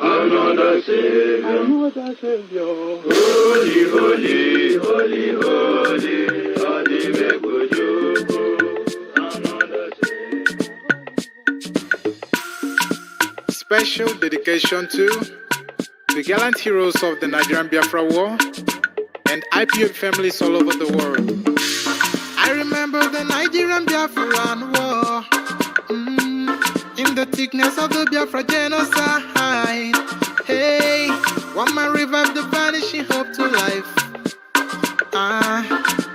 another Savior, holy, holy, holy, holy, another Savior. Special dedication to the gallant heroes of the Nigerian Biafra War and IPOB families all over the world. I remember the Nigerian Biafran War, in the thickness of the Biafra genocide. Hey, one man revived the vanishing hope to life.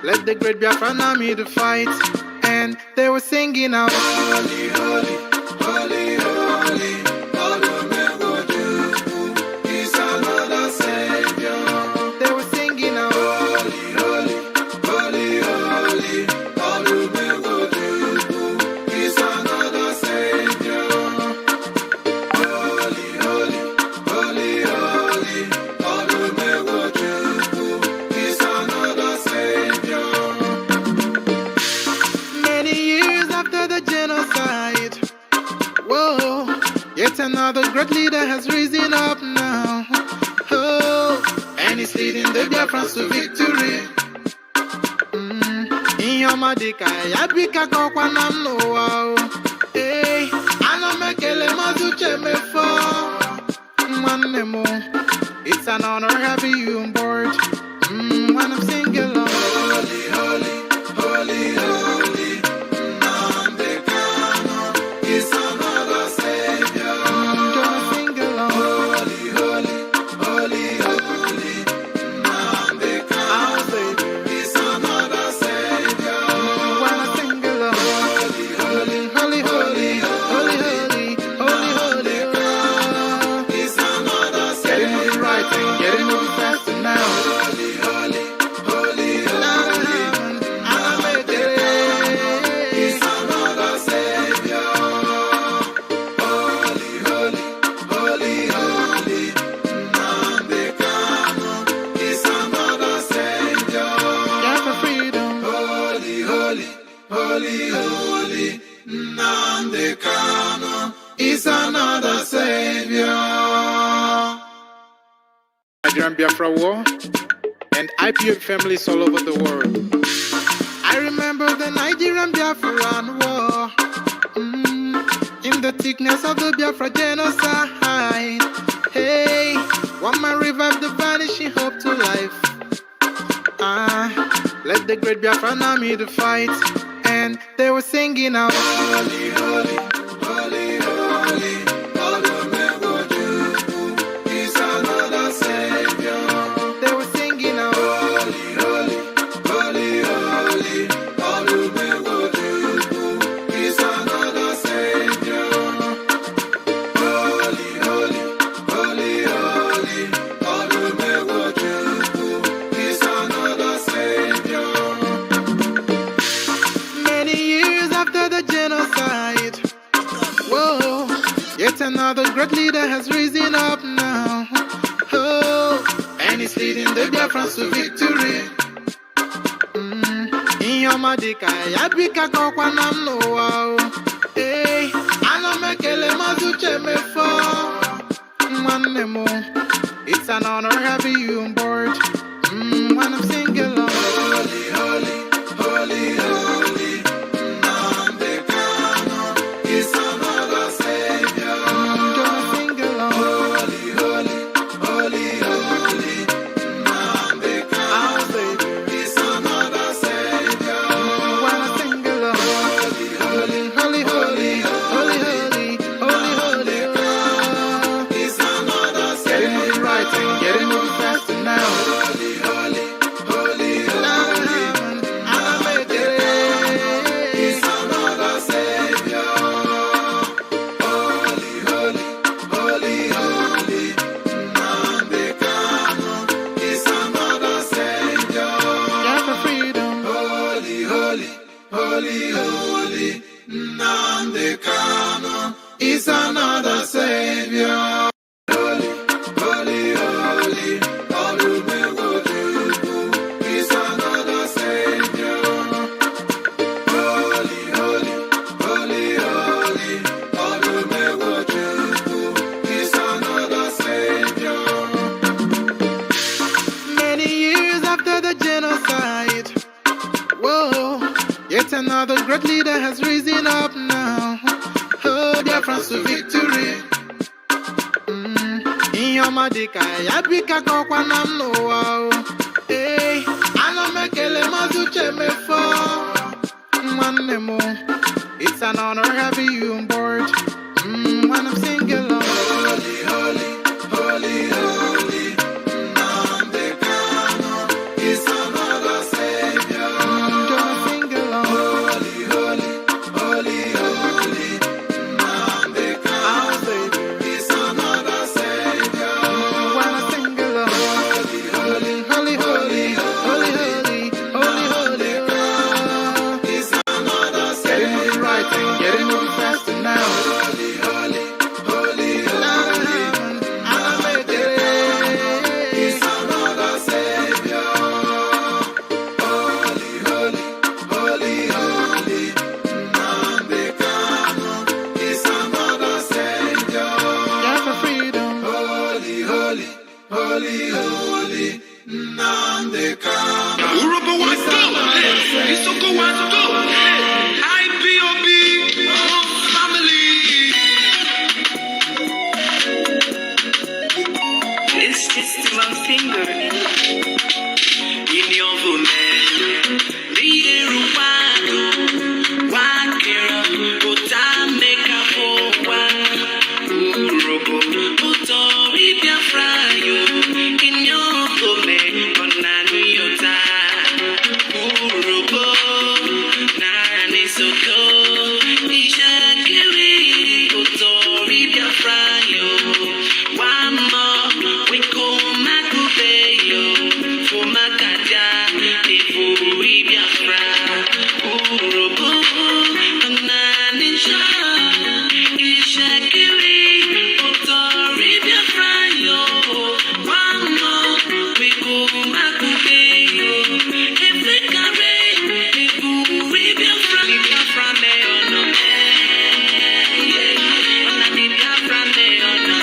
Let the great Biafran army to fight, and they were singing out, holy, holy, holy, holy. Yet another great leader has risen up now. Oh, and he's leading the Biafrans to victory. In your madika, yabika kokwa nam no wow. Hey, ano mekele mazuche mefo. Manemo, it's an honor having you on board. When I'm singing along, holy, holy, holy, holy. Holy, holy, Nnamdi Kanu is another Savior. Nigerian Biafra War and IPOB families all over the world. I remember the Nigerian Biafran War, in the thickness of the Biafra genocide. Hey, one man revived the vanishing hope to life. Let the great Biafran army to fight, and they were singing out, holy, holy, holy, holy, is another Savior. They were singing out, holy, holy, holy, holy, is another Savior. Holy, holy, holy, holy, is another Savior. After the genocide, whoa, yet another great leader has risen up now. Oh, and he's leading the Biafrans to victory. In your madika, yabika kokwa nam no wow. Hey, ano mekele mazuche mefo. Manemo, it's an honor having you on board. When I'm singing along, holy, holy, holy, holy. Holy, holy, Nnamdi Kanu is another Savior. Holy, holy, holy, is another Savior. Holy, holy, holy, holy, another great leader has risen up now. Oh, Biafra to victory. Inyomadika, yabika kwa namno wow. Hey, ana mekele mazuche mefo. Manemo, it's an honor having you on board. When I'm singing along. Holy, holy, holy, holy. Nandekano is another savior. Gonna sing along. Holy, holy, holy, holy. Nandekano is another savior. When I sing along. Holy, holy, holy, holy, holy, holy, holy, holy. Is another savior. Getting it right and getting it faster now. Holy, holy, Nandekano. Urobo was go. Isoko was go. IPOB family. It's just my finger in your woman. Leader Wado, Wakira, Utameka Powa, Urobo, Utori Biafra, in your woman, Onaniota, Urobo, Nani Soko, Ishakiri, Utori Biafra, one more, we go Makubeyo, for Makaja, Ifuri Biafra, Urobo, Ananisha, Ishakiri, Utori Biafra, one more, we go Makubeyo, Ifekare, Ifuri Biafra, Biafra, Meono, Biafra, Meono,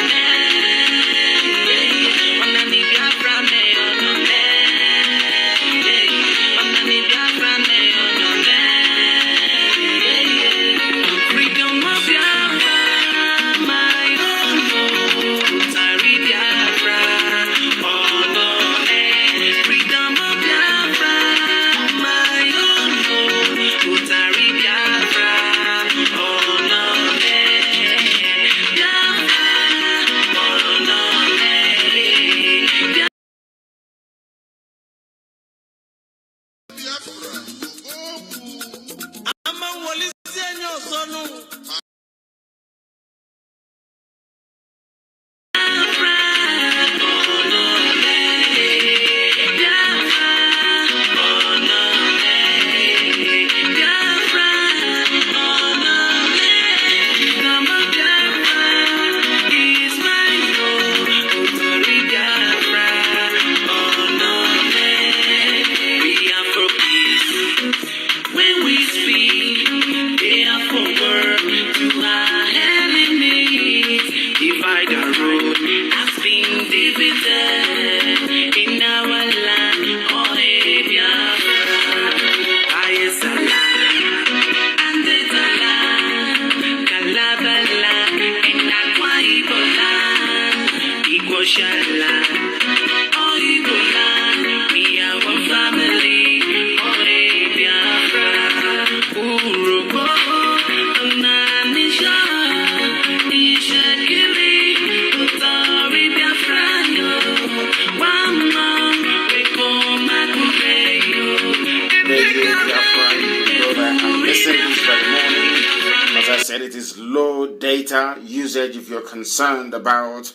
It is low data usage. If you're concerned about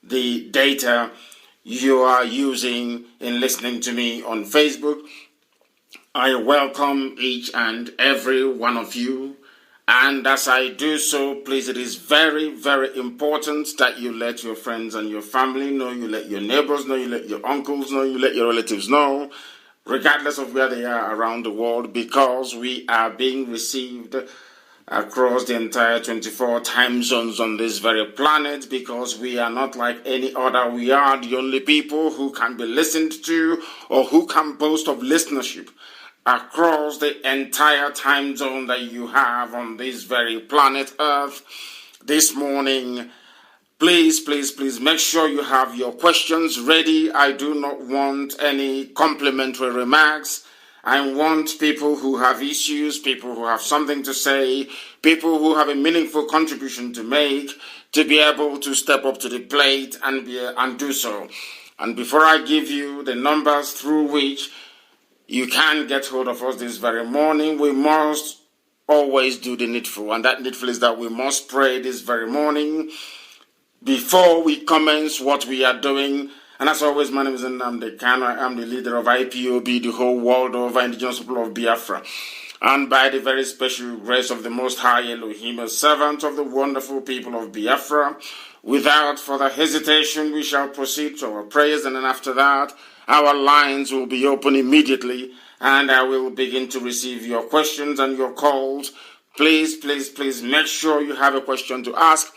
the data you are using in listening to me on Facebook, I welcome each and every one of you. And as I do so, please, it is very, very important that you let your friends and your family know, you let your neighbors know, you let your uncles know, you let your relatives know, regardless of where they are around the world, because we are being received across the entire 24 time zones on this very planet, because we are not like any other. We are the only people who can be listened to or who can boast of listenership across the entire time zone that you have on this very planet Earth this morning. Please make sure you have your questions ready. I do not want any complimentary remarks. I want people who have issues, people who have something to say, people who have a meaningful contribution to make, to be able to step up to the plate and do so. And before I give you the numbers through which you can get hold of us this very morning, we must always do the needful. And that needful is that we must pray this very morning before we commence what we are doing. And as always, my name is Nnamdi Kanu. I am the leader of IPOB, the whole world over indigenous people of Biafra. And by the very special grace of the Most High Elohim, a servant of the wonderful people of Biafra, without further hesitation, we shall proceed to our prayers. And then after that, our lines will be open immediately. And I will begin to receive your questions and your calls. Please make sure you have a question to ask.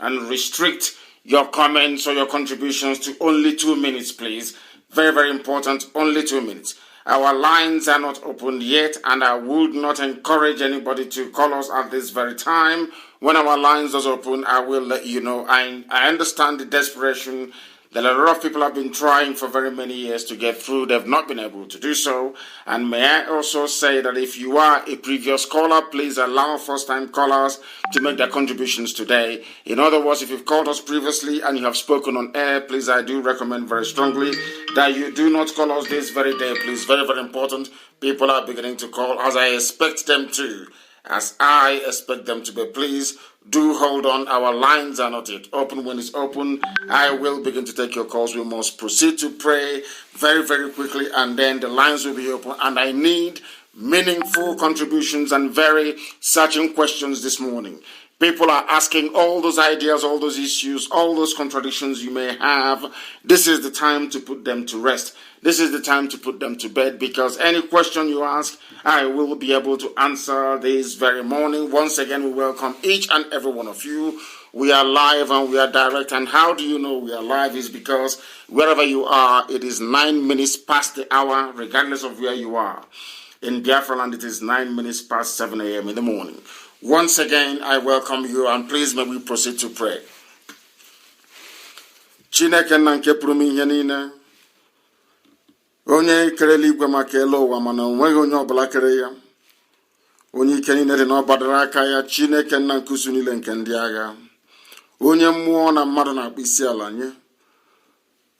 And restrict your comments or your contributions to only 2 minutes, please. Very, very important, only 2 minutes. Our lines are not opened yet, and I would not encourage anybody to call us at this very time. When our lines are open, I will let you know. I understand the desperation that a lot of people have been trying for very many years to get through. They've not been able to do so. And may I also say that if you are a previous caller, please allow first-time callers to make their contributions today. In other words, if you've called us previously and you have spoken on air, please, I do recommend very strongly that you do not call us this very day, please. Very, very important. People are beginning to call as I expect them to. As I expect them to be. Please do hold on. Our lines are not yet open. When it's open, I will begin to take your calls. We must proceed to pray very, very quickly, and then the lines will be open. And I need meaningful contributions and very searching questions this morning. People are asking all those ideas, all those issues, all those contradictions you may have. This is the time to put them to rest. This is the time to put them to bed, because any question you ask, I will be able to answer this very morning. Once again, we welcome each and every one of you. We are live and we are direct. And how do you know we are live? Is because wherever you are, it is 9 minutes past the hour, regardless of where you are. In Biafra land, it is 9 minutes past 7 a.m. in the morning. Once again, I welcome you, and please may we proceed to pray. Chineke na nke pụrụ m ihe niile, onye kerela igwe maka elu ụwa mana onweghị onye ọbụla kere ya, onye ike niile dị n'ọgbadara aka ya, Chineke nna nkusu niile nke ndị agha, onye mmụọ na mmadụ na-akpụ isi ala nye,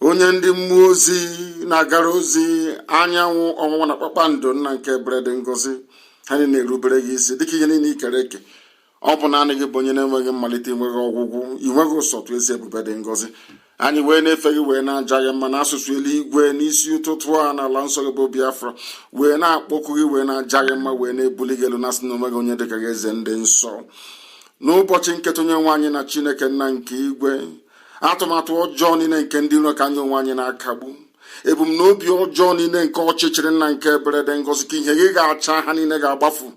onye ndị mmụọ ozi na-agara ozi, anyanwụ ọnwụnwa na kpakpando nna nke ebere dị ngọzi, ha na-erubere gị isi dịka ihe niile ikere eke. Ọ bụ naanị gị bụ onye na-enweghị mmalite, enweghị ọgwụgwụ, inweghị ụsọtụ ezi ebube dị ngọzi. Anyị wee na-efe gị wee na-aja ya mma n'asụsụ eluigwe n'isi ụtụtụ a n'ala nsọ gị bụ Biafra, wee na-akpọku gị wee na-aja gị mma, wee na-ebuli gị elu na asị na onweghị onye dịka gị eze ndị nsọ. N'ụbọchị nketa onye nwe anyị na Chineke nna nke igwe, atụmatụ ọjọọ niile nke ndị iro ka anyị onwe anyị na-akagbu, ebumnobi ọjọọ niile nke ọchịchịrị nna nke ebere dị ngọzi, ka ihe gị ga-acha ha niile ga-agbafu.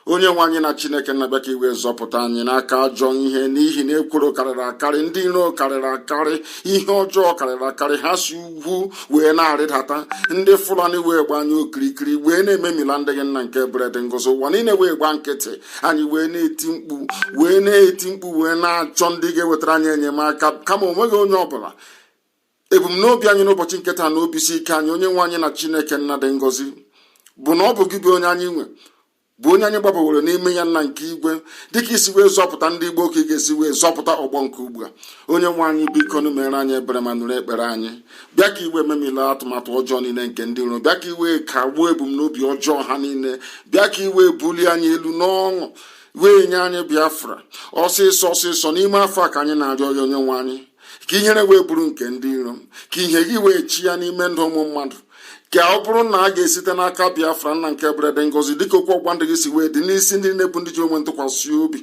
Onye nwe anyị na Chineke na-abịa ka iwe zọpụta anyị n'aka ajọ ihe, n'ihi na ekworo karịrị akarị, ndị iro karịrị akarị, ihe ọjọọ karịrị akarị, ha si ugwu wee na-arịdata, ndị Fulani wee gba anyị okirikiri wee na-ememila ndị gị nna nke ebere dị ngọzi, ụwa niile wee gba nkịtị, anyị wee na-eti mkpu wee na-achọ ndị ga-ewetara anyị enyemaka, kama onweghị onye ọbụla. Ebumnobi anyị n'ụbọchị nketa na obisi ike anyị, onye nwe anyị na Chineke nna dị ngọzi, bụ na ọ bụ gị bụ onye anyị nwe, bụ onye anyị gbabawere n'ime ya nna nke igwe, dịka isi wee zọpụta ndị Igbo ka ị ga-esi wee zọpụta ọgbọ nke ugbu a. Onye nwe anyị biko nụ mere anyị ebere ma nụrụ ekpere anyị. Bịa ka iwe memila atụmatụ ọjọọ niile nke ndị iro, bịa ka iwe kagbuo ebumnobi ọjọọ ha niile, bịa ka iwe bulie anyị elu n'ọṅụ, wee nye anyị Biafra ọsịsọ n'ime afọ a ka anyị na-arịọ ya onye nwe anyị, ka ihere wee bụrụ nke ndị iro, ka ihe gị wee chi ya n'ime ndụ ụmụ mmadụ, ka ọ bụrụ na a ga-esite n'aka Biafra nna nke ebere dị ngọzi, dịka okwu ọgwa ndị gị si wee dị n'isi ndị na-ebu ndị ji onwe ntụkwasị obi,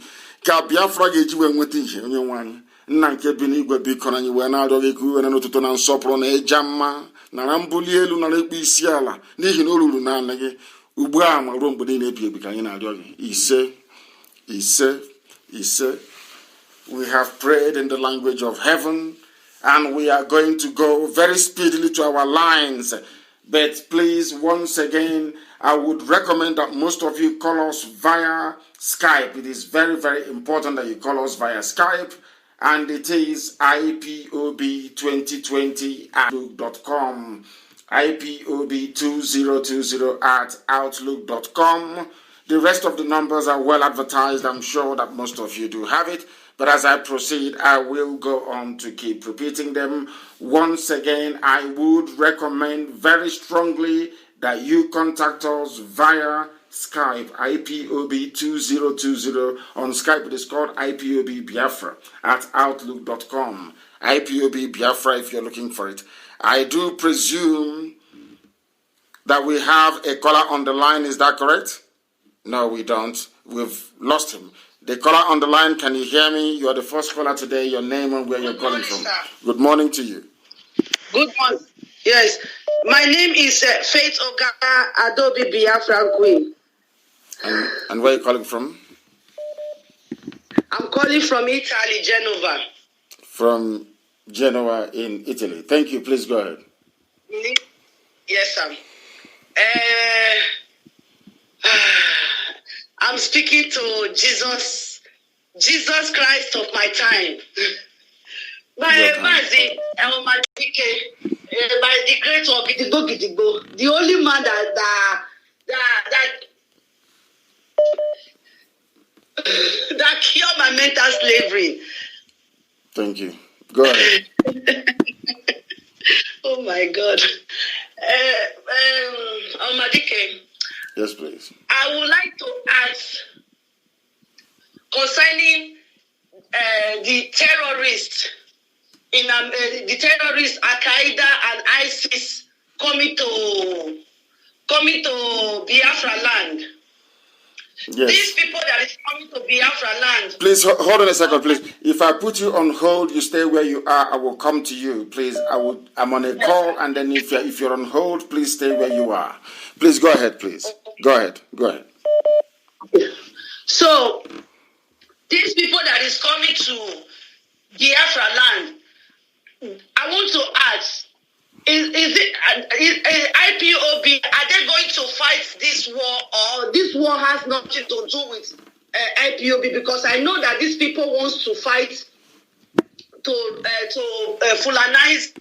ka Biafra ga-eji wee nweta ihe. Onye nwe anyị nna nke bi n'igwe, biko na anyị wee na-arịọ gị ka iwere n'ụtụtụ na nsọpụrụ na ịja mma, nara mbuli elu, nara ikpe isi ala, n'ihi na o ruru naanị gị ugbu a ma ruo mgbe niile ebi ebi ka anyị na-arịọ gị. Ise. We have prayed in the language of heaven, and we are going to go very speedily to our lines. But please, once again, I would recommend that most of you call us via Skype. It is very, very important that you call us via Skype. And it is ipob2020@outlook.com. ipob2020@outlook.com. The rest of the numbers are well advertised. I'm sure that most of you do have it. But as I proceed, I will go on to keep repeating them. Once again, I would recommend very strongly that you contact us via Skype, ipob2020. On Skype, it is called IPOB Biafra at outlook.com. IPOB Biafra, if you're looking for it. I do presume that we have a caller on the line. Is that correct? No, we don't. We've lost him. The caller on the line, can you hear me? You are the first caller today. Your name and where you're calling from. Sir. Good morning to you. Good morning. Yes. My name is Faith Ogana Adobe Biafra Queen. And where are you calling from? I'm calling from Italy, Genova. From Genoa in Italy. Thank you. Please go ahead. Yes, sir. I'm speaking to Jesus Christ of my time. By the great Gidigbo, the only man that cured my mental slavery. Thank you. Go ahead. Oh my God. Omadike. Yes, please. I would like to ask concerning the terrorists Al Qaeda and ISIS coming to Biafra land. Yes. These people that is coming to Biafra land. Please hold on a second, please. If I put you on hold, you stay where you are. I will come to you, please. I'm on a call, and then if you're on hold, please stay where you are. Please go ahead, please. Go ahead. So these people that is coming to Biafra land, I want to ask: Is it IPOB? Are they going to fight this war, or this war has nothing to do with IPOB? Because I know that these people wants to fight to Fulanize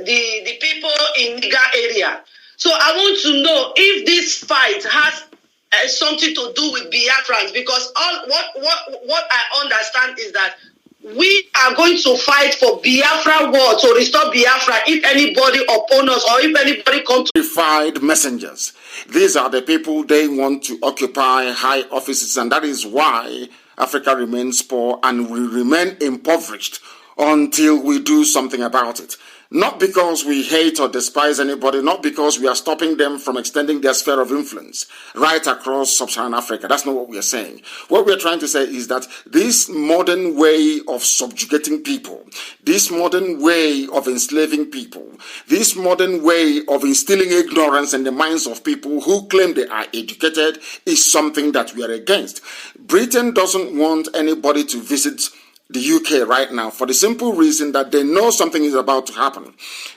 the people in Niger area. So I want to know if this fight has something to do with Biafrans, because what I understand is that we are going to fight for Biafra war to restore Biafra if anybody oppose us or if anybody comes to... Qualified messengers. These are the people they want to occupy high offices, and that is why Africa remains poor and will remain impoverished until we do something about it. Not because we hate or despise anybody, not because we are stopping them from extending their sphere of influence right across sub-Saharan Africa. That's not what we are saying. What we are trying to say is that this modern way of subjugating people, this modern way of enslaving people, this modern way of instilling ignorance in the minds of people who claim they are educated is something that we are against. Britain doesn't want anybody to visit the UK right now for the simple reason that they know something is about to happen.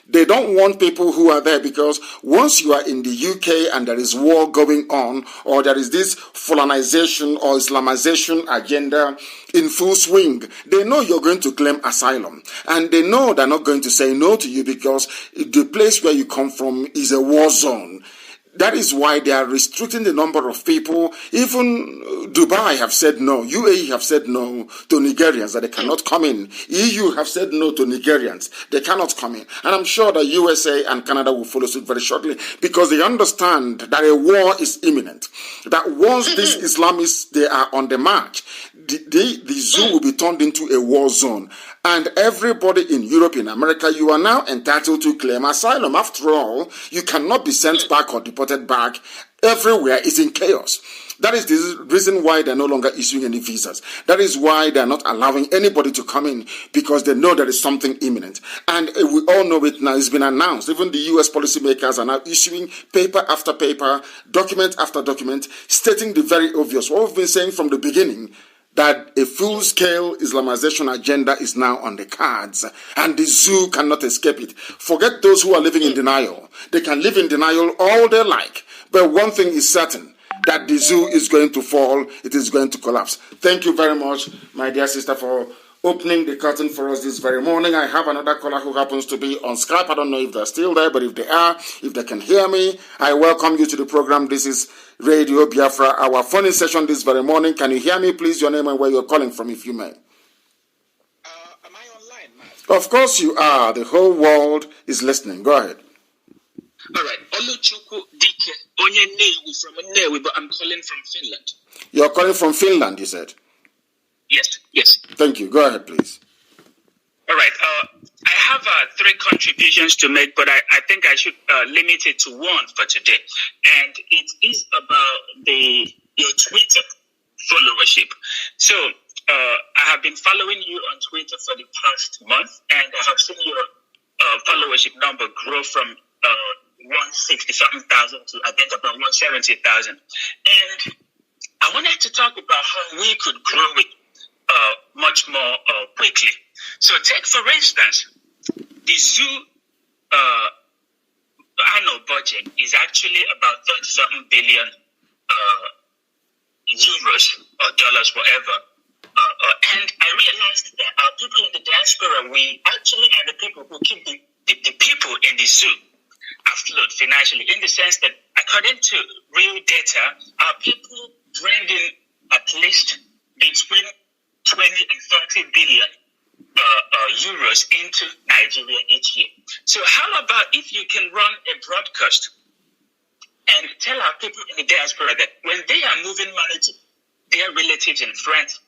They don't want people who are there, because once you are in the UK and there is war going on, or there is this Fulanization or Islamization agenda in full swing, they know you're going to claim asylum, and they know they're not going to say no to you because the place where you come from is a war zone. That is why they are restricting the number of people. Even Dubai have said no. UAE have said no to Nigerians, that they cannot come in. EU have said no to Nigerians. They cannot come in. And I'm sure that USA and Canada will follow suit very shortly, because they understand that a war is imminent. That once these Islamists, they are on the march, the zoo will be turned into a war zone. And everybody in Europe, in America, you are now entitled to claim asylum. After all, you cannot be sent back or deported back. Everywhere is in chaos. That is the reason why they're no longer issuing any visas. That is why they're not allowing anybody to come in, because they know there is something imminent. And we all know it now. It's been announced. Even the US policymakers are now issuing paper after paper, document after document, stating the very obvious. What we've been saying from the beginning, that a full-scale Islamization agenda is now on the cards, and the zoo cannot escape it. Forget those who are living in denial. They can live in denial all they like, but one thing is certain, that the zoo is going to fall, it is going to collapse. Thank you very much, my dear sister, for opening the curtain for us this very morning. I have another caller who happens to be on Skype. I don't know if they're still there, but if they are, if they can hear me, I welcome you to the program. This is Radio Biafra, our phone session this very morning. Can you hear me, please? Your name and where you're calling from, if you may. Am I online, Matt? Of course you are. The whole world is listening. Go ahead. All right. Oluchukwu Dike, Onye Newi from Newi, but I'm calling from Finland. You're calling from Finland, you said? Yes. Thank you. Go ahead, please. All right. I have 3 contributions to make, but I think I should limit it to one for today. And it is about your Twitter followership. So I have been following you on Twitter for the past month, and I have seen your followership number grow from 160-something thousand to I think about 170,000. And I wanted to talk about how we could grow it much more quickly. So take, for instance, the zoo annual budget is actually about 30-something billion euros or dollars, whatever. And I realized that our people in the diaspora, we actually are the people who keep the people in the zoo afloat financially, in the sense that according to real data, our people bring in at least between 20 and 30 billion euros into Nigeria each year. So how about if you can run a broadcast and tell our people in the diaspora that when they are moving money to their relatives and friends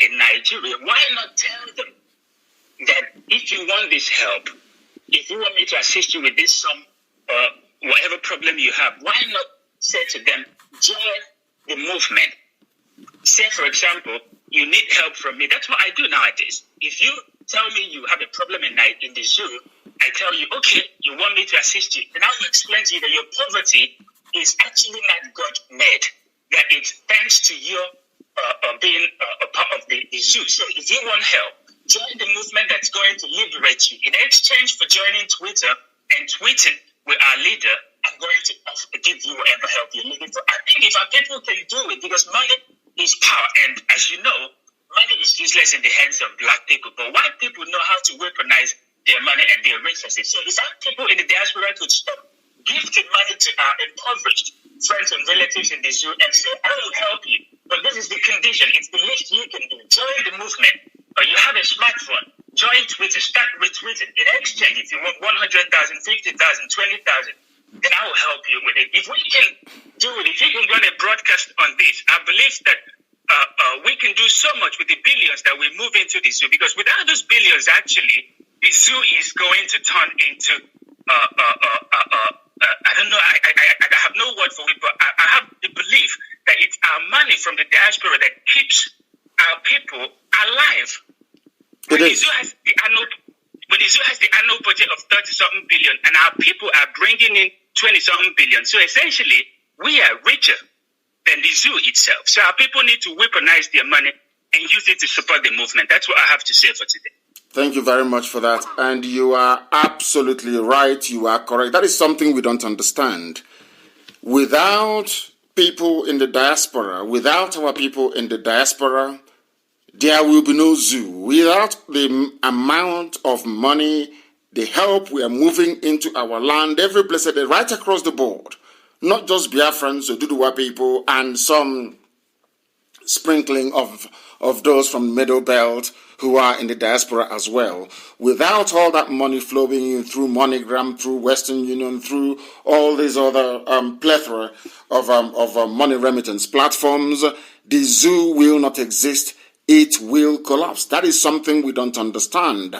in Nigeria, why not tell them that if you want this help, if you want me to assist you with this sum, whatever problem you have, why not say to them, join the movement? Say, for example, you need help from me. That's what I do nowadays. If you tell me you have a problem in the zoo, I tell you, okay, you want me to assist you. And I will explain to you that your poverty is actually not God-made, that it's thanks to your being a part of the zoo. So if you want help, join the movement that's going to liberate you. In exchange for joining Twitter and tweeting with our leader, I'm going to give you whatever help you're looking for. I think if our people can do it, because money is power, and as you know, money is useless in the hands of black people, but white people know how to weaponize their money and their resources. So if our people in the diaspora could stop gifting money to our impoverished friends and relatives in the zoo and say, I will help you, but this is the condition, it's the least you can do. Join the movement, or you have a smartphone, join Twitter, start retweeting. In exchange, if you want 100,000, 50,000, 20,000, then I will help you with it. If we can do it, if you can run a broadcast on this, I believe that we can do so much with the billions that we move into the zoo, because without those billions, actually, the zoo is going to turn into, I don't know, I have no word for it, but I have the belief that it's our money from the diaspora that keeps our people alive. When the zoo has the annual budget of 30-something billion, and our people are bringing in 20-something billion, so essentially, we are richer than the zoo itself. So our people need to weaponize their money and use it to support the movement. That's what I have to say for today. Thank you very much for that. And you are absolutely right. You are correct. That is something we don't understand. Without people in the diaspora, without our people in the diaspora, there will be no zoo. Without the amount of money, the help we are moving into our land, every blessed day, right across the board, not just Biafrans or Duduwa people and some sprinkling of those from the Middle Belt who are in the diaspora as well. Without all that money flowing in through MoneyGram, through Western Union, through all these other plethora of money remittance platforms, the zoo will not exist. It will collapse. That is something we don't understand.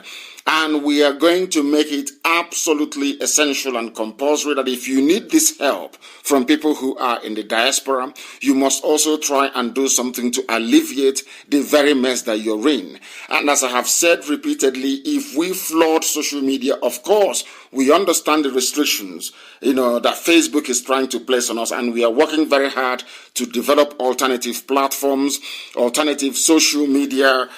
And we are going to make it absolutely essential and compulsory that if you need this help from people who are in the diaspora, you must also try and do something to alleviate the very mess that you're in. And as I have said repeatedly, if we flood social media, of course, We understand the restrictions, that Facebook is trying to place on us, and we are working very hard to develop alternative platforms, alternative social media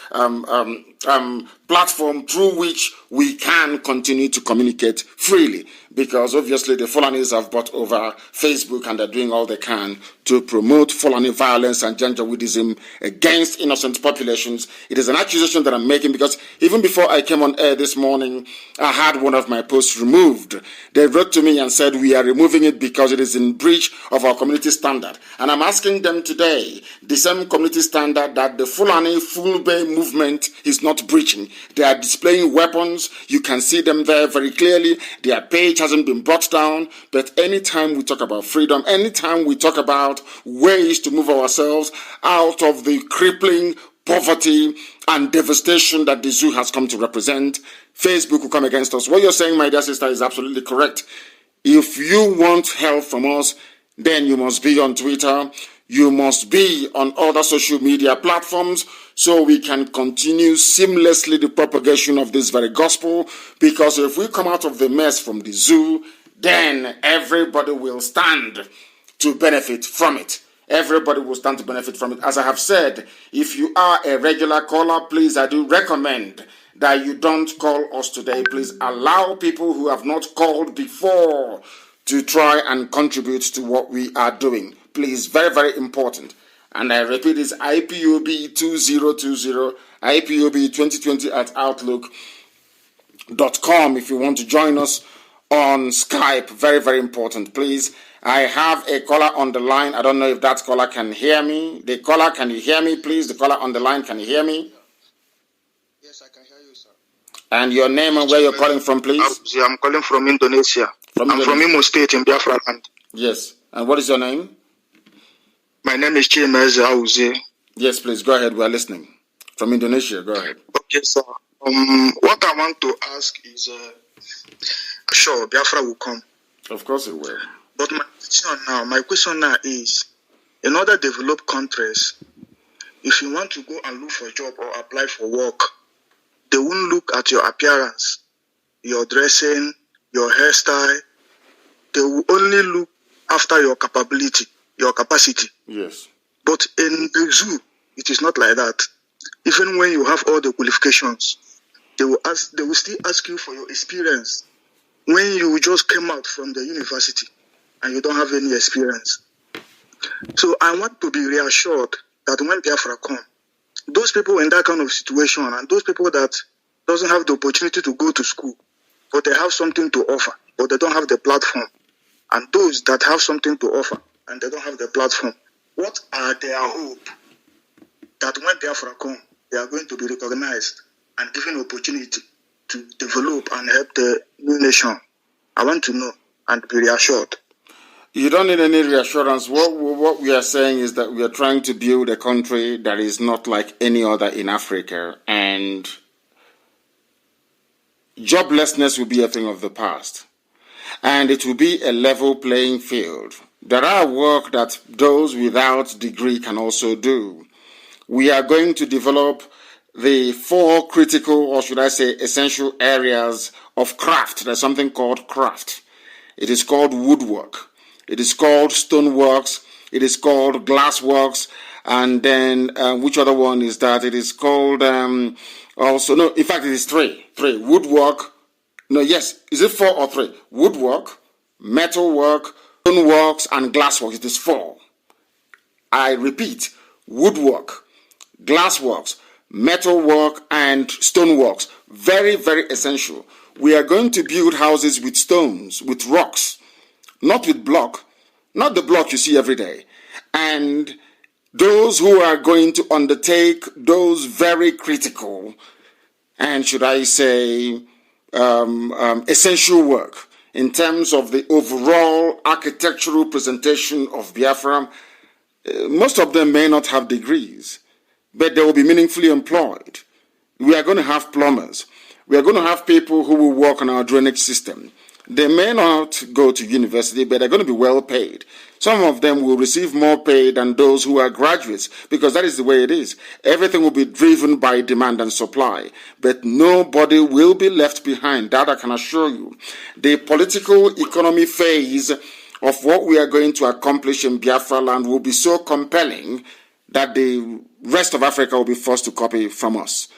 platform through which we can continue to communicate freely, because obviously the Fulanis have bought over Facebook and they're doing all they can to promote Fulani violence and Janjaweedism against innocent populations. It is an accusation that I'm making because even before I came on air this morning, I had one of my posts removed. They wrote to me and said we are removing it because it is in breach of our community standard. And I'm asking them today, the same community standard that the Fulani Fulbe movement is not breaching. They are displaying weapons. You can see them there very clearly. Their page hasn't been brought down. But anytime we talk about freedom, anytime we talk about ways to move ourselves out of the crippling poverty and devastation that the zoo has come to represent, Facebook will come against us. What you're saying, my dear sister, is absolutely correct. If you want help from us, then you must be on Twitter. You must be on other social media platforms so we can continue seamlessly the propagation of this very gospel. Because if we come out of the mess from the zoo, then everybody will stand to benefit from it. Everybody will stand to benefit from it. As I have said, if you are a regular caller, please, I do recommend that you don't call us today. Please allow people who have not called before to try and contribute to what we are doing. Please, very, very important. And I repeat, it's IPOB 2020, IPOB 2020 at outlook.com if you want to join us on Skype. Very, very important, please. I have a caller on the line. I don't know if that caller can hear me. The caller, can you hear me, please? The caller on the line, can you hear me? Yes, I can hear you, sir. And your name and where you're calling from, please? I'm calling from Indonesia. I'm from Imo State in Biafra land. Yes. And what is your name? My name is Chimeze Auze. Yes, please. Go ahead. We are listening. From Indonesia. Go ahead. Okay, sir. What I want to ask is, sure, Biafra will come. Of course it will. But my question now is, in other developed countries, if you want to go and look for a job or apply for work, they won't look at your appearance, your dressing, your hairstyle. They will only look after your capability, your capacity. Yes. But in the zoo, it is not like that. Even when you have all the qualifications, they will still ask you for your experience. When you just came out from the university and you don't have any experience. So I want to be reassured that when Biafra come, those people in that kind of situation and those people that doesn't have the opportunity to go to school, but they have something to offer, but they don't have the platform, and those that have something to offer and they don't have the platform, what are their hope that when Biafra come, they are going to be recognized and given opportunity to develop and help the new nation? I want to know and be reassured. You don't need any reassurance. What we are saying is that we are trying to build a country that is not like any other in Africa, and joblessness will be a thing of the past, and it will be a level playing field. There are work that those without degree can also do. We are going to develop the 4 critical, or should I say essential areas of craft. There's something called craft. It is called woodwork. It is called stoneworks. It is called glassworks. And then which other one is that? It is called also, no, in fact, it is 3. Woodwork. No, yes. Is it 4 or 3? Woodwork, metalwork, stoneworks, and glassworks. It is 4. I repeat, woodwork, glassworks, metalwork, and stoneworks. Very, very essential. We are going to build houses with stones, with rocks, not with block, not the block you see every day. And those who are going to undertake those very critical and, should I say, essential work in terms of the overall architectural presentation of Biafra, most of them may not have degrees, but they will be meaningfully employed. We are going to have plumbers. We are going to have people who will work on our drainage system. They may not go to university, but they're going to be well paid. Some of them will receive more pay than those who are graduates, because that is the way it is. Everything will be driven by demand and supply, but nobody will be left behind. That I can assure you. The political economy phase of what we are going to accomplish in Biafra land will be so compelling that the rest of Africa will be forced to copy from us.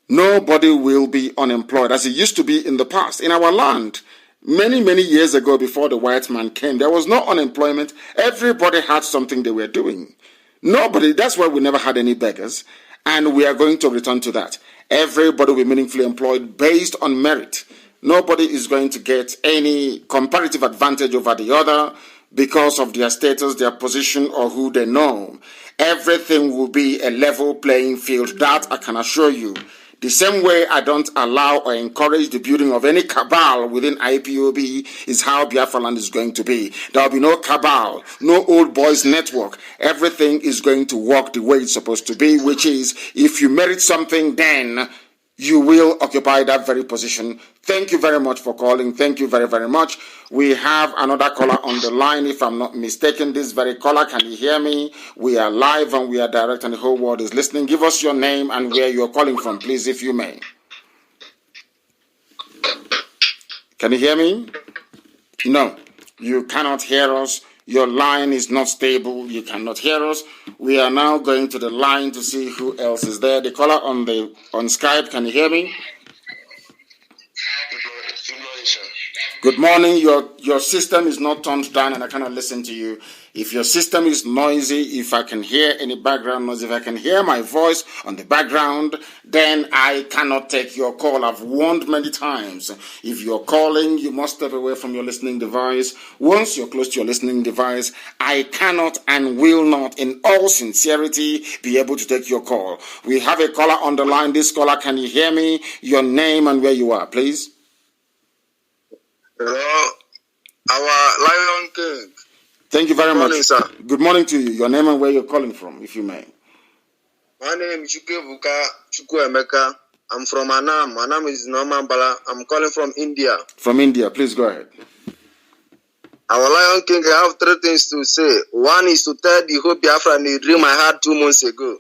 Nobody will be unemployed as it used to be in the past. In our land, many, many years ago, before the white man came, there was no unemployment. Everybody had something they were doing. Nobody, that's why we never had any beggars, and we are going to return to that. Everybody will be meaningfully employed based on merit. Nobody is going to get any comparative advantage over the other because of their status, their position, or who they know. Everything will be a level playing field. That I can assure you. The same way I don't allow or encourage the building of any cabal within IPOB is how Biafra land is going to be. There will be no cabal, no old boys network. Everything is going to work the way it's supposed to be, which is if you merit something, then you will occupy that very position. Thank you very much for calling. Thank you very, very much. We have another caller on the line, if I'm not mistaken. This very caller, can you hear me? We are live and we are direct and the whole world is listening. Give us your name and where you're calling from, please, if you may. Can you hear me? No, you cannot hear us. Your line is not stable. You cannot hear us. We are now going to the line to see who else is there. The caller on Skype, can you hear me? Good morning. Your system is not turned down and I cannot listen to you. If your system is noisy, if I can hear any background noise, if I can hear my voice on the background, then I cannot take your call. I've warned many times. If you're calling, you must step away from your listening device. Once you're close to your listening device, I cannot and will not, in all sincerity, be able to take your call. We have a caller on the line. This caller, can you hear me? Your name and where you are, please. Hello, our Lion King. Thank you very much. Good morning, sir. Good morning to you. Your name and where you're calling from, if you may. My name is Chukwuemeka. I'm from Anam. My name is Norman Bala. I'm calling from India. From India, please go ahead. Our Lion King, I have three things to say. One is to tell the whole Biafra the dream I had 2 months ago.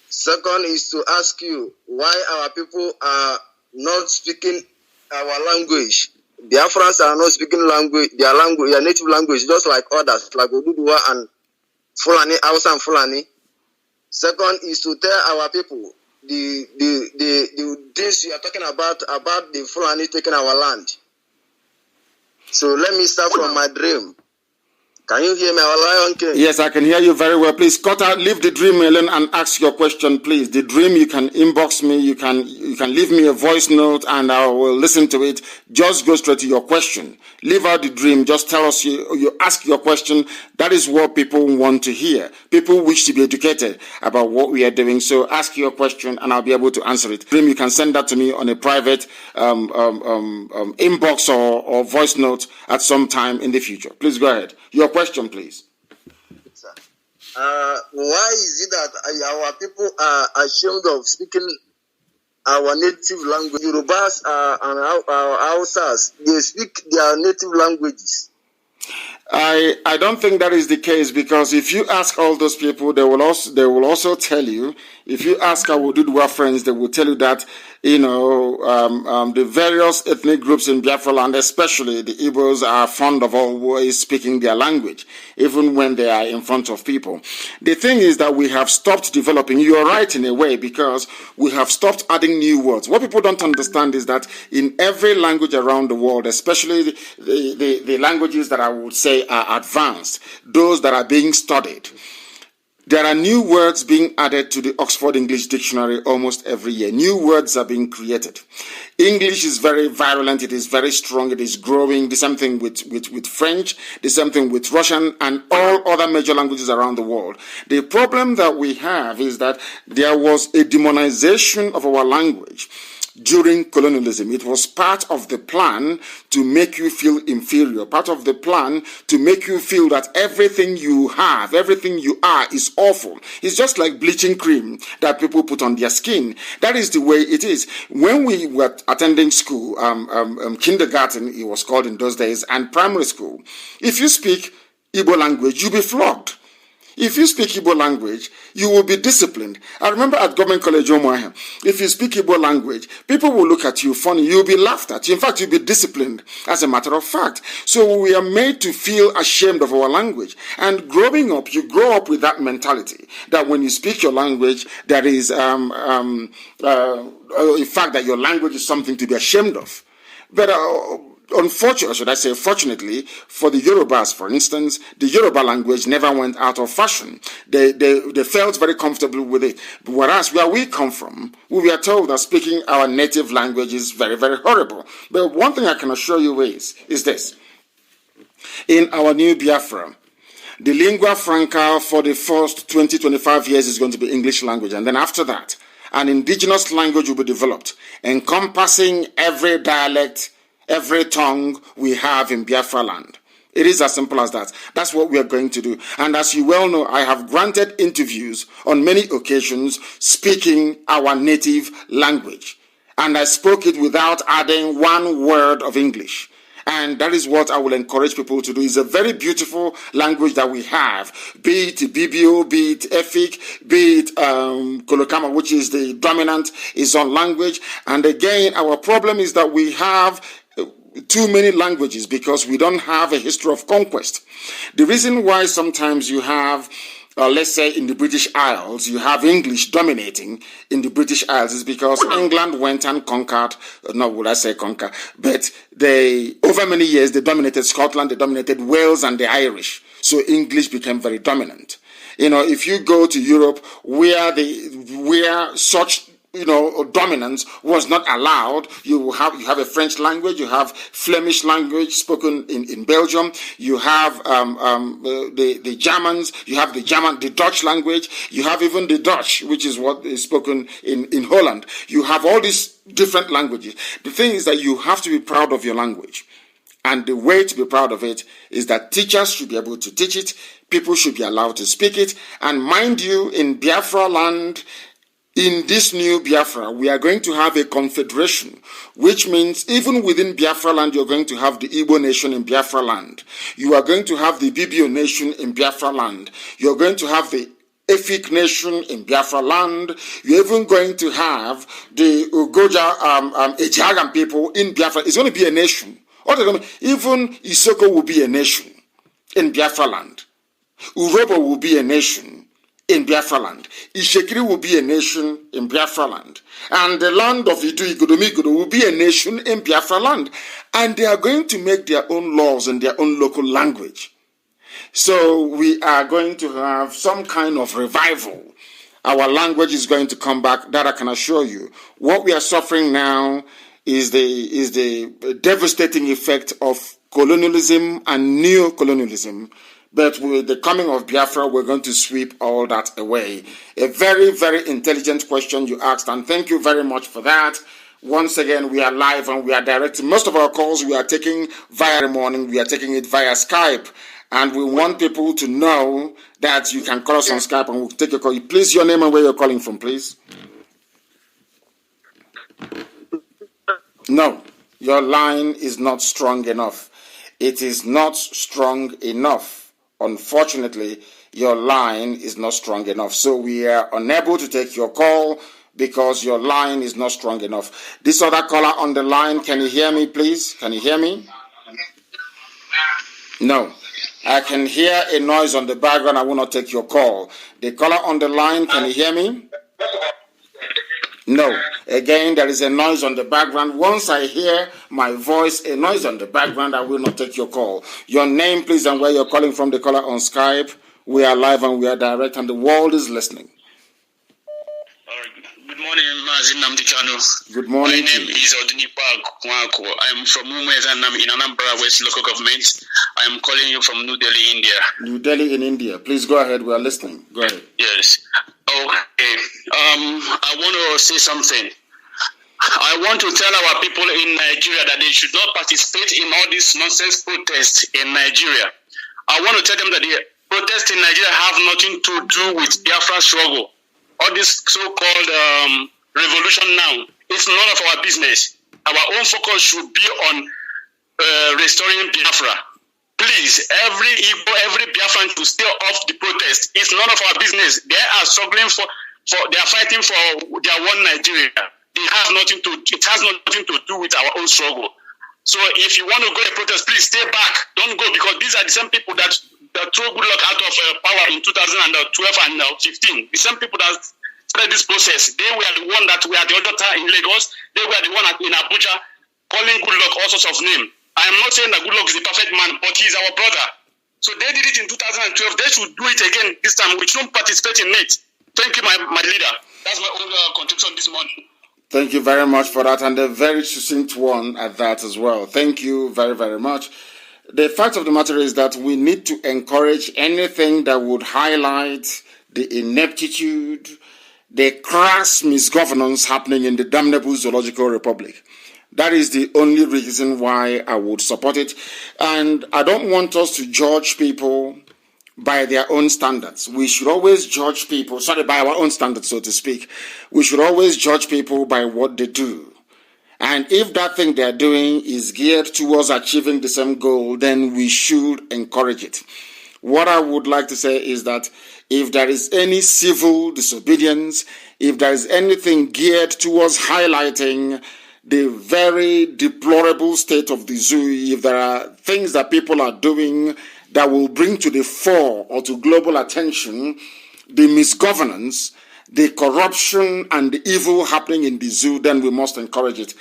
Second is to ask you why our people are not speaking our language. Biafrans are not speaking their native language, just like others, like Oduduwa and Fulani, Hausa and Fulani. Second is to tell our people the things you are talking about the Fulani taking our land. So let me start from my dream. Can you hear me, our Lion King? Yes, I can hear you very well. Please, Kota, leave the dream alone and ask your question, please. The dream, you can inbox me, you can leave me a voice note and I will listen to it. Just go straight to your question. Leave out the dream. Just tell us, you ask your question. That is what people want to hear. People wish to be educated about what we are doing. So ask your question and I'll be able to answer it. Dream, you can send that to me on a private inbox or voice note at some time in the future. Please go ahead. Your question, please. Why is it that our people are ashamed of speaking our native language? Yorubas and our Hausas, they speak their native languages. I don't think that is the case, because if you ask all those people, they will also tell you. If you ask our Oduduwa friends, they will tell you that the various ethnic groups in Biafra land, especially the Igbos, are fond of always speaking their language, even when they are in front of people. The thing is that we have stopped developing. You are right in a way, because we have stopped adding new words. What people don't understand is that in every language around the world, especially the languages that I would say are advanced, those that are being studied, there are new words being added to the Oxford English Dictionary almost every year. New words are being created. English is very virulent. It is very strong. It is growing. The same thing with French. The same thing with Russian and all other major languages around the world. The problem that we have is that there was a demonization of our language during colonialism. It was part of the plan to make you feel inferior, part of the plan to make you feel that everything you have, everything you are is awful. It's just like bleaching cream that people put on their skin. That is the way it is. When we were attending school, kindergarten, it was called in those days, and primary school, if you speak Igbo language, you'll be flogged. If you speak Igbo language, you will be disciplined. I remember at Government College Omoahe, if you speak Igbo language, people will look at you funny. You'll be laughed at. In fact, you'll be disciplined as a matter of fact. So we are made to feel ashamed of our language. And growing up, you grow up with that mentality that when you speak your language, there is a fact that your language is something to be ashamed of. But unfortunately, should I say fortunately, for the Yorubas, for instance, the Yoruba language never went out of fashion. They felt very comfortable with it. Whereas where we come from, we are told that speaking our native language is very, very horrible. But one thing I can assure you is this. In our new Biafra, the lingua franca for the first 20-25 years is going to be English language. And then after that, an indigenous language will be developed, encompassing every dialect, every tongue we have in Biafra land. It is as simple as that. That's what we are going to do. And as you well know, I have granted interviews on many occasions speaking our native language. And I spoke it without adding one word of English. And that is what I will encourage people to do. It's a very beautiful language that we have, be it Bibio, be it Efik, be it Kolokama, which is the dominant Izon language. And again, our problem is that we have too many languages because we don't have a history of conquest. The reason why sometimes you have, let's say in the British Isles, you have English dominating in the British Isles is because England went and conquered, not would I say conquer, but over many years, they dominated Scotland, they dominated Wales and the Irish. So English became very dominant. If you go to Europe where such dominance was not allowed. You have a French language, you have Flemish language spoken in Belgium, you have the Germans, you have the Dutch language, you have even the Dutch, which is what is spoken in Holland. You have all these different languages. The thing is that you have to be proud of your language. And the way to be proud of it is that teachers should be able to teach it, people should be allowed to speak it, and mind you, in Biafra land, in this new Biafra, we are going to have a confederation, which means even within Biafra land, you're going to have the Igbo nation in Biafra land. You are going to have the Bibio nation in Biafra land. You're going to have the Efik nation in Biafra land. You're even going to have the Ugoja Ejiagan people in Biafra. It's going to be a nation. Even Isoko will be a nation in Biafra land. Urobo will be a nation in Biafra land. Ishekiri will be a nation in Biafra land. And the land of Idu Igodomigodo will be a nation in Biafra land. And they are going to make their own laws in their own local language. So we are going to have some kind of revival. Our language is going to come back, that I can assure you. What we are suffering now is the devastating effect of colonialism and neo-colonialism. But with the coming of Biafra, we're going to sweep all that away. A very, very intelligent question you asked, and thank you very much for that. Once again, we are live and we are directing. Most of our calls we are taking via the morning. We are taking it via Skype. And we want people to know that you can call us on Skype and we'll take your call. Please, your name and where you're calling from, please. No, your line is not strong enough. It is not strong enough. Unfortunately, your line is not strong enough. So we are unable to take your call because your line is not strong enough. This other caller on the line, can you hear me, please? Can you hear me? No. I can hear a noise on the background. I will not take your call. The caller on the line, can you hear me? No. Again, there is a noise on the background. Once I hear my voice, a noise on the background, I will not take your call. Your name, please, and where you're calling from, the caller on Skype. We are live and we are direct, and the world is listening. Good morning, Mazin Namdikano. Good morning. My name is Odinipa Kwako. I am from Mumezanam in Anambra West Local Government. I am calling you from New Delhi, India. New Delhi in India. Please go ahead. We are listening. Go ahead. Yes. Okay. I want to say something. I want to tell our people in Nigeria that they should not participate in all these nonsense protests in Nigeria. I want to tell them that the protests in Nigeria have nothing to do with Biafra struggle. All this so-called revolution now, it's none of our business. Our own focus should be on restoring Biafra. Please, every Igbo, every Biafran to stay off the protest. It's none of our business. They are struggling they are fighting for their one Nigeria. It has nothing to do with our own struggle. So if you want to go to protest, please stay back. Don't go, because these are the same people that threw Good Luck out of power in 2012 and 15. The same people that started this process. They were the one that were the other time in Lagos. They were the one in Abuja calling Good Luck all sorts of names. I am not saying that Good Luck is the perfect man, but he is our brother. So they did it in 2012. They should do it again this time. We shouldn't participate in it. Thank you, my leader. That's my own contribution this morning. Thank you very much for that, and a very succinct one at that as well. Thank you very, very much. The fact of the matter is that we need to encourage anything that would highlight the ineptitude, the crass misgovernance happening in the damnable Zoological Republic. That is the only reason why I would support it. And I don't want us to judge people by their own standards. We should always judge people, by our own standards, so to speak. We should always judge people by what they do. And if that thing they're doing is geared towards achieving the same goal, then we should encourage it. What I would like to say is that if there is any civil disobedience, if there is anything geared towards highlighting the very deplorable state of the zoo, if there are things that people are doing that will bring to the fore or to global attention the misgovernance, the corruption, and the evil happening in the zoo, then we must encourage it.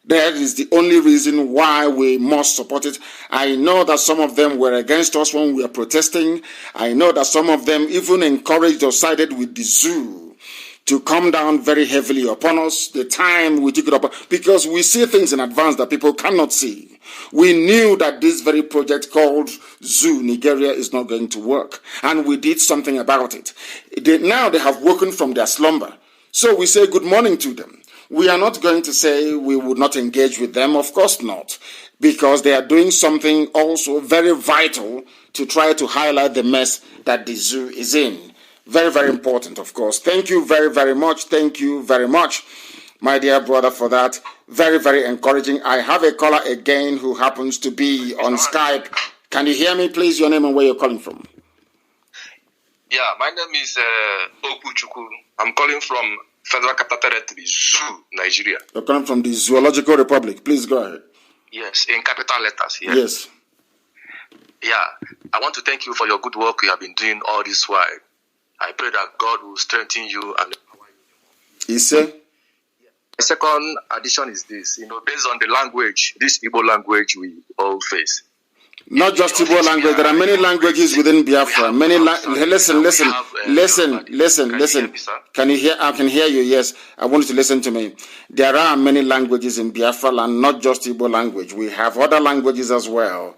That is the only reason why we must support it. I know that some of them were against us when we were protesting. I know that some of them even encouraged or sided with the zoo to come down very heavily upon us the time we took it up, because we see things in advance that people cannot see. We knew that this very project called Zoo Nigeria is not going to work, and we did something about it. Now they have woken from their slumber, so we say good morning to them. We are not going to say we would not engage with them, of course not, because they are doing something also very vital to try to highlight the mess that the zoo is in. Very, very important, of course. Thank you very, very much. Thank you very much, my dear brother, for that. Very, very encouraging. I have a caller again who happens to be on Skype. Can you hear me, please? Your name and where you're calling from? Yeah, my name is Okuchuku. I'm calling from Federal Capital Territory, Zoo, Nigeria. You're calling from the Zoological Republic. Please go ahead. Yes, in capital letters. Yeah. Yes. Yeah, I want to thank you for your good work you have been doing all this while. I pray that God will strengthen you and empower you. He said? The second addition is this, based on the language, this Igbo language we all face. Not just Igbo language, there are many languages within Biafra. Listen. Can you hear? I can hear you, yes. I want you to listen to me. There are many languages in Biafra land, not just Igbo language. We have other languages as well.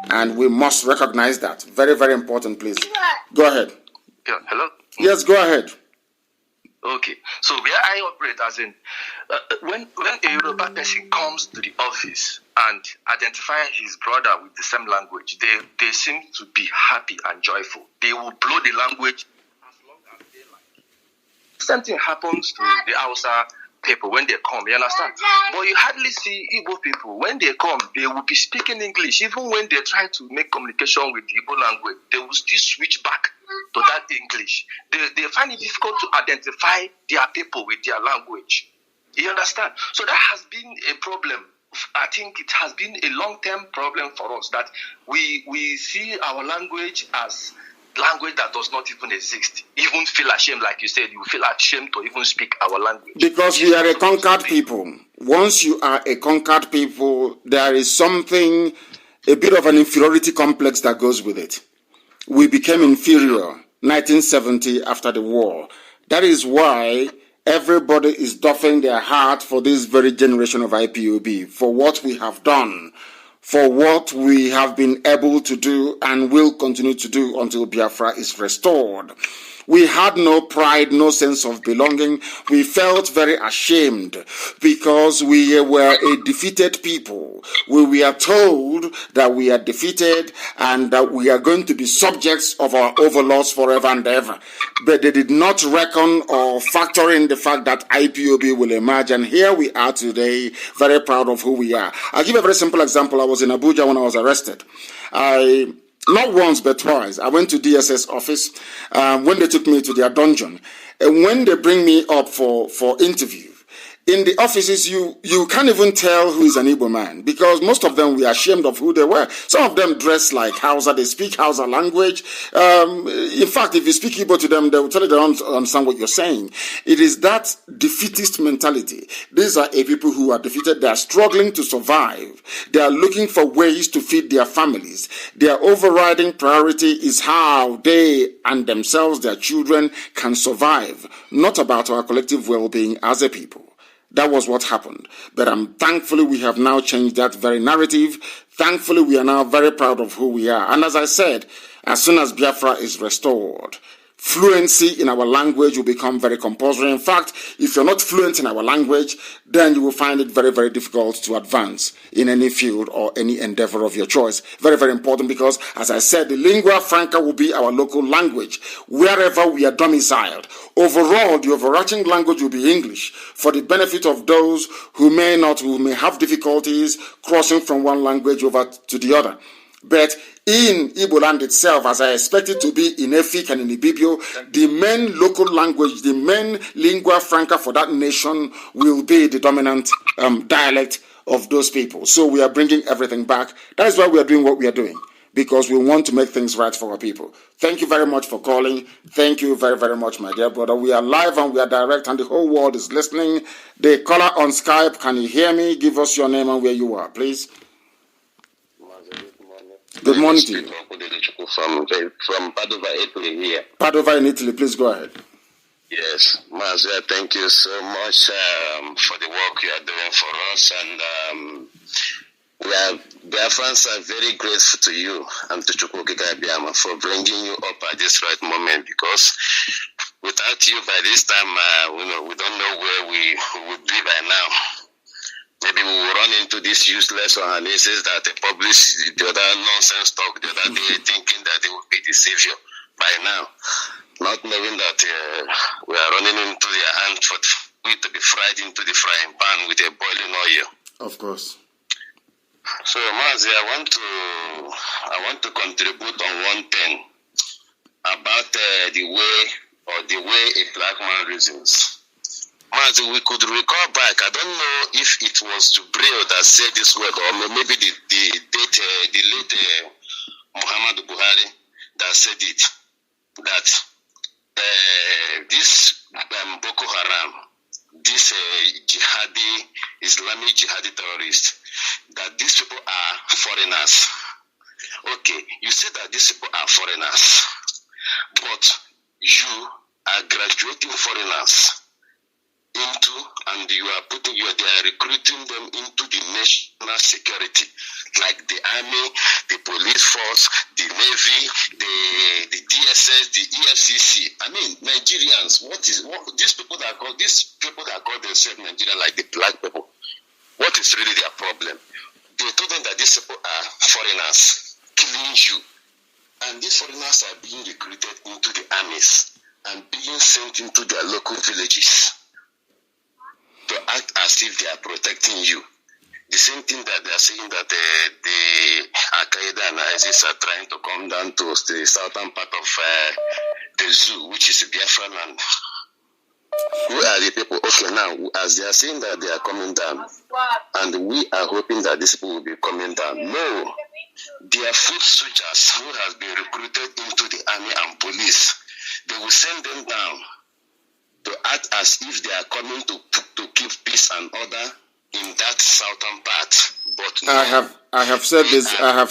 And we must recognize that. Very, very important, please. Go ahead. Yeah, hello? Yes, go ahead. Okay, so where I operate, as in, when a Yoruba person comes to the office and identifies his brother with the same language, they seem to be happy and joyful. They will blow the language as long as they like. Same thing happens to the Hausa people when they come, you understand? But you hardly see Igbo people. When they come, they will be speaking English. Even when they try to make communication with the Igbo language, they will still switch back to that English. They find it difficult to identify their people with their language. You understand? So that has been a problem. I think it has been a long-term problem for us that we see our language as language that does not even exist. Even feel ashamed, like you said, you feel ashamed to even speak our language. Because we are a conquered people. Once you are a conquered people, there is something, a bit of an inferiority complex that goes with it. We became inferior 1970 after the war. That is why everybody is doffing their heart for this very generation of IPOB, for what we have done, for what we have been able to do and will continue to do until Biafra is restored. We had no pride, no sense of belonging. We felt very ashamed because we were a defeated people. We were told that we are defeated and that we are going to be subjects of our overlords forever and ever. But they did not reckon or factor in the fact that IPOB will emerge. And here we are today, very proud of who we are. I'll give a very simple example. I was in Abuja when I was arrested. Not once, but twice. I went to DSS office when they took me to their dungeon. And when they bring me up for interview, in the offices, you can't even tell who is an Igbo man because most of them were ashamed of who they were. Some of them dress like Hausa. They speak Hausa language. In fact, if you speak Igbo to them, they will tell you they don't understand what you're saying. It is that defeatist mentality. These are a people who are defeated. They are struggling to survive. They are looking for ways to feed their families. Their overriding priority is how they and themselves, their children, can survive, not about our collective well-being as a people. That was what happened. But thankfully, we have now changed that very narrative. Thankfully, we are now very proud of who we are. And as I said, as soon as Biafra is restored, fluency in our language will become very compulsory. In fact, if you're not fluent in our language, then you will find it very, very difficult to advance in any field or any endeavor of your choice. Very, very important because, as I said, the lingua franca will be our local language, wherever we are domiciled. Overall, the overarching language will be English for the benefit of those who may have difficulties crossing from one language over to the other. But in Igbo land itself, as I expect it to be in Efik and in Ibibio, the main local language, the main lingua franca for that nation will be the dominant dialect of those people. So we are bringing everything back. That is why we are doing what we are doing, because we want to make things right for our people. Thank you very much for calling. Thank you very, very much, my dear brother. We are live and we are direct and the whole world is listening. The caller on Skype, can you hear me? Give us your name and where you are, please. Good morning to you. From Padova, Italy here. Padova in Italy, please go ahead. Yes, Mazia, thank you so much for the work you are doing for us. And Biafrans are very grateful to you and to Chukwukika Biama for bringing you up at this right moment, because without you by this time, we don't know where we would be by now. Maybe we will run into this useless analysis that they publish the other nonsense talk the other day, thinking that they will be the savior by now, not knowing that we are running into their hand for we to be fried into the frying pan with a boiling oil. Of course. So, Mazi, I want to contribute on one thing about the way a black man reasons. Mazi, we could recall back. I don't know if it was Jubril that said this word, or maybe the late Muhammad Buhari that said it. That this Boko Haram, this Islamic jihadi terrorists, that these people are foreigners. Okay, you say that these people are foreigners, but you are graduating foreigners into, and they are recruiting them into the national security, like the army, the police force, the navy, the DSS, the EFCC. I mean, Nigerians. These people that call themselves Nigerian, like the black people? What is really their problem? They told them that these people are foreigners, killing you, and these foreigners are being recruited into the armies and being sent into their local villages to act as if they are protecting you. The same thing that they are saying that the Al-Qaeda and ISIS are trying to come down to the southern part of the zoo, which is Biafra land. Who are the people? Okay, now, as they are saying that they are coming down, and we are hoping that these people will be coming down. No, they are foot soldiers who has been recruited into the army and police. They will send them down to act as if they are coming to keep peace and order in that southern part. But no, I have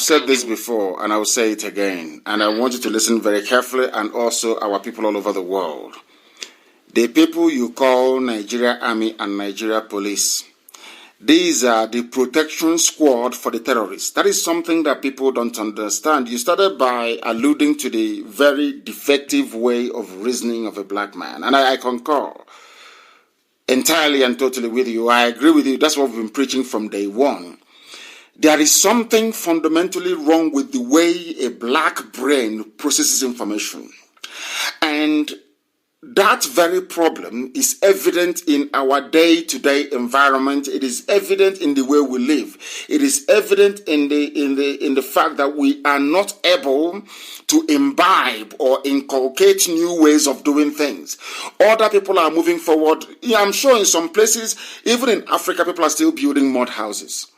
said this before, and I will say it again. And I want you to listen very carefully, and also our people all over the world. The people you call Nigeria Army and Nigeria Police, These are the protection squad for the terrorists. That is something that people don't understand. You started by alluding to the very defective way of reasoning of a black man. And I concur entirely and totally with you. I agree with you. That's what we've been preaching from day one. There is something fundamentally wrong with the way a black brain processes information. And that very problem is evident in our day-to-day environment. It is evident in the way we live. It is evident in the fact that we are not able to imbibe or inculcate new ways of doing things. Other people are moving forward. Yeah, I'm sure in some places, even in Africa, people are still building mud houses.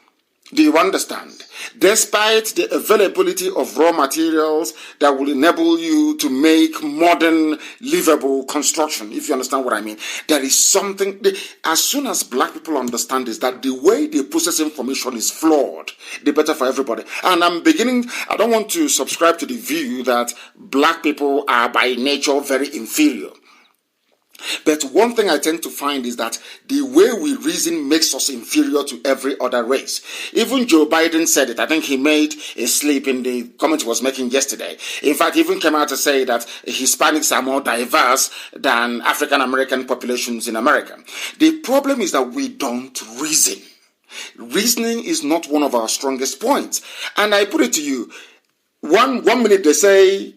Do you understand? Despite the availability of raw materials that will enable you to make modern, livable construction, if you understand what I mean, there is something, as soon as black people understand this, that the way they process information is flawed, the better for everybody. And I don't want to subscribe to the view that black people are by nature very inferior. But one thing I tend to find is that the way we reason makes us inferior to every other race. Even Joe Biden said it. I think he made a slip in the comment he was making yesterday. In fact, he even came out to say that Hispanics are more diverse than African American populations in America. The problem is that we don't reason. Reasoning is not one of our strongest points. And I put it to you, one minute they say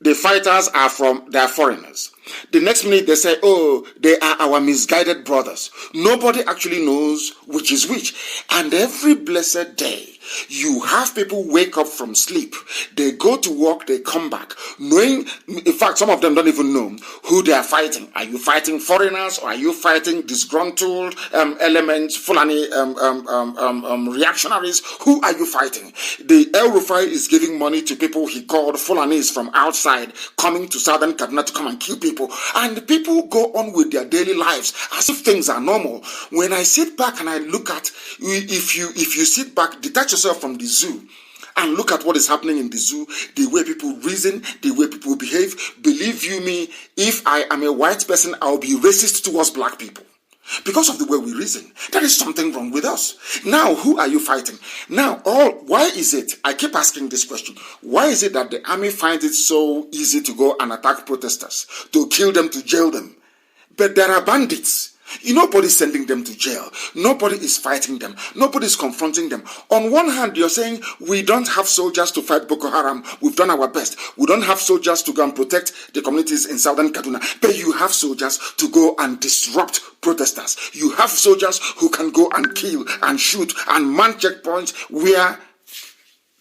the fighters are foreigners. The next minute they say, oh, they are our misguided brothers. Nobody actually knows which is which. And every blessed day, you have people wake up from sleep. They go to work, they come back, knowing, in fact, some of them don't even know who they are fighting. Are you fighting foreigners, or are you fighting disgruntled elements, Fulani reactionaries? Who are you fighting? The El Rufai is giving money to people he called Fulanis from outside, coming to southern Kaduna to come and kill people. And people go on with their daily lives as if things are normal. When I sit back and I look at, if you sit back, detach yourself from the zoo and look at what is happening in the zoo, the way people reason, the way people behave, believe you me, if I am a white person, I'll be racist towards black people. Because of the way we reason. There is something wrong with us. Now, who are you fighting? Now, why is it, I keep asking this question, why is it that the army finds it so easy to go and attack protesters, to kill them, to jail them? But there are bandits. Nobody's sending them to jail. Nobody is fighting them. Nobody is confronting them. On one hand, you're saying, we don't have soldiers to fight Boko Haram. We've done our best. We don't have soldiers to go and protect the communities in southern Kaduna. But you have soldiers to go and disrupt protesters. You have soldiers who can go and kill and shoot and man checkpoints where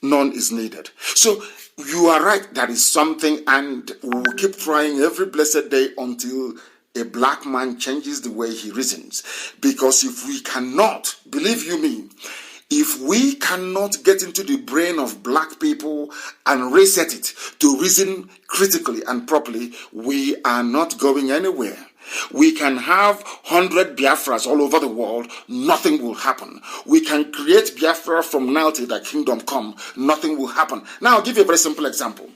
none is needed. So you are right. There is something, and we will keep trying every blessed day until a black man changes the way he reasons. Because if we cannot, believe you me, if we cannot get into the brain of black people and reset it to reason critically and properly, we are not going anywhere. We can have 100 Biafras all over the world, nothing will happen. We can create Biafra from now till the kingdom come, nothing will happen. Now I'll give you a very simple example.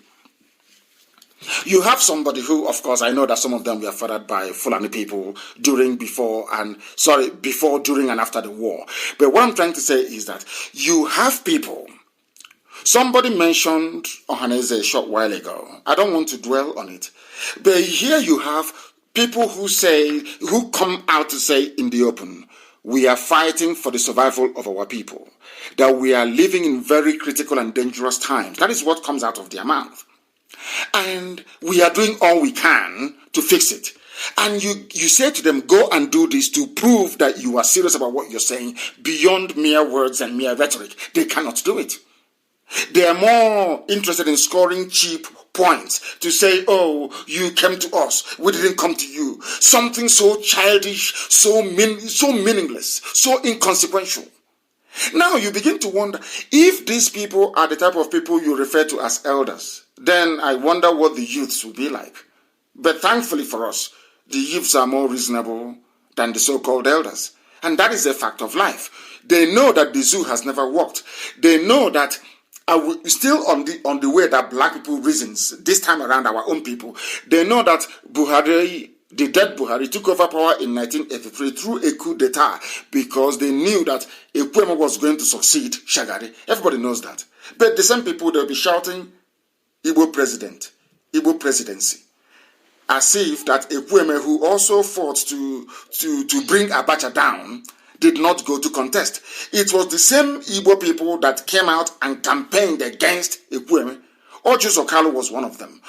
You have somebody who, of course, I know that some of them were fathered by Fulani people during, during, and after the war. But what I'm trying to say is that you have people. Somebody mentioned Ohaneze a short while ago. I don't want to dwell on it. But here you have people who come out to say in the open, we are fighting for the survival of our people, that we are living in very critical and dangerous times. That is what comes out of their mouth. And we are doing all we can to fix it. And you say to them, go and do this to prove that you are serious about what you're saying beyond mere words and mere rhetoric. They cannot do it. They are more interested in scoring cheap points to say, oh, you came to us, we didn't come to you. Something so childish, so meaningless, so inconsequential. Now you begin to wonder, if these people are the type of people you refer to as elders, then I wonder what the youths will be like. But thankfully for us, the youths are more reasonable than the so-called elders. And that is a fact of life. They know that the zoo has never worked. They know that still on the way that black people reasons, this time around our own people, they know that Buhari the dead Buhari took over power in 1983 through a coup d'etat because they knew that Ekweme was going to succeed Shagari. Everybody knows that. But the same people, they'll be shouting, Igbo president, Igbo presidency. As if that Ekweme, who also fought to bring Abacha down, did not go to contest. It was the same Igbo people that came out and campaigned against Ekweme. Oju Sokalo was one of them.